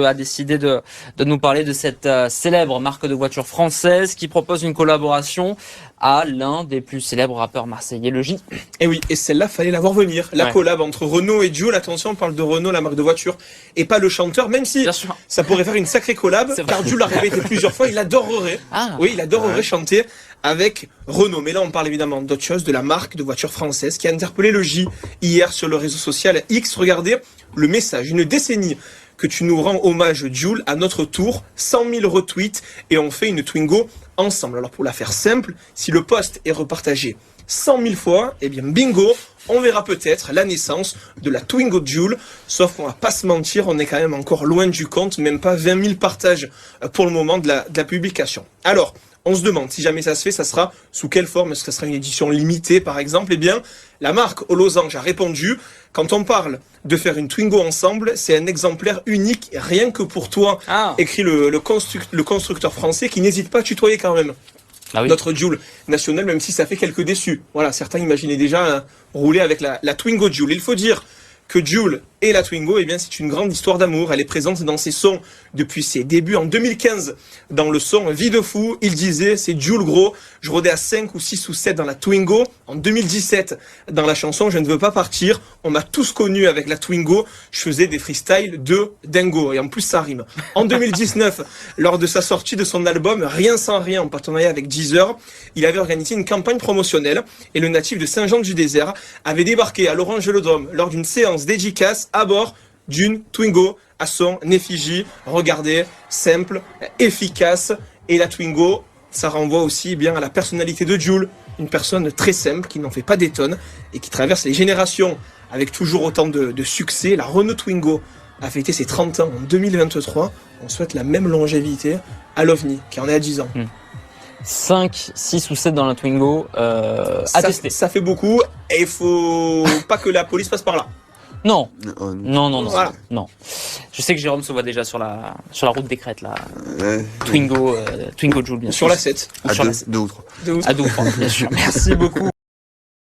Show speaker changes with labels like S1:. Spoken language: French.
S1: a décidé de nous parler de cette célèbre marque de voitures française qui propose une collaboration à l'un des plus célèbres rappeurs marseillais, le J.
S2: Et oui, et celle-là, fallait la voir venir. La
S1: Ouais.
S2: collab entre Renault et Jul. Attention, on parle de Renault, la marque de voiture, et pas le chanteur, même si
S1: Bien sûr.
S2: ça pourrait faire une sacrée collab,
S1: C'est vrai.
S2: car Jul l'a répété plusieurs fois, il adorerait.
S1: Ah.
S2: Oui, il adorerait chanter avec Renault. Mais là, on parle évidemment d'autre chose, de la marque de voiture française qui a interpellé le J hier sur le réseau social X. Regardez le message. Une décennie que tu nous rends hommage, Jul, à notre tour, 100 000 retweets et on fait une Twingo ensemble. Alors pour la faire simple, si le post est repartagé 100 000 fois, eh bien bingo, on verra peut-être la naissance de la Twingo Jul. Sauf qu'on va pas se mentir, on est quand même encore loin du compte, même pas 20 000 partages pour le moment de la publication. Alors, on se demande, si jamais ça se fait, ça sera sous quelle forme? Est-ce que ça sera une édition limitée, par exemple? Eh bien, la marque au losange a répondu, quand on parle de faire une Twingo ensemble, c'est un exemplaire unique, rien que pour toi, écrit le constructeur français, qui n'hésite pas à tutoyer quand même notre Jul national, même si ça fait quelques déçus. Voilà, certains imaginaient déjà rouler avec la Twingo Jul. Il faut dire que Jul et la Twingo, eh bien, c'est une grande histoire d'amour. Elle est présente dans ses sons depuis ses débuts en 2015. Dans le son Vie de fou, il disait, c'est Jul gros, je rôdais à 5 ou 6 ou 7 dans la Twingo. En 2017, dans la chanson Je ne veux pas partir, on m'a tous connu avec la Twingo. Je faisais des freestyles de dingo. Et en plus, ça rime. En 2019, lors de sa sortie de son album Rien sans rien, en partenariat avec Deezer, il avait organisé une campagne promotionnelle et le natif de Saint-Jean-du-Désert avait débarqué à l'Orange-Vélodrome lors d'une séance dédicace à bord d'une Twingo à son effigie. Regardez, simple, efficace. Et la Twingo, ça renvoie aussi bien à la personnalité de Jul, une personne très simple qui n'en fait pas des tonnes et qui traverse les générations avec toujours autant de succès. La Renault Twingo a fêté ses 30 ans en 2023. On souhaite la même longévité à l'OVNI, qui en est à 10 ans.
S1: 5, 6 ou 7 dans la Twingo, à tester.
S2: Ça fait beaucoup et il faut pas que la police passe par là.
S1: Non. Non.
S2: Voilà.
S1: Non. Je sais que Jérôme se voit déjà sur la route des crêtes, là. Twingo Jul, bien sûr.
S2: Sur la 7.
S1: Sur la 7.
S3: 2 ou 3.
S1: À 2 ou 3, bien sûr. Merci beaucoup.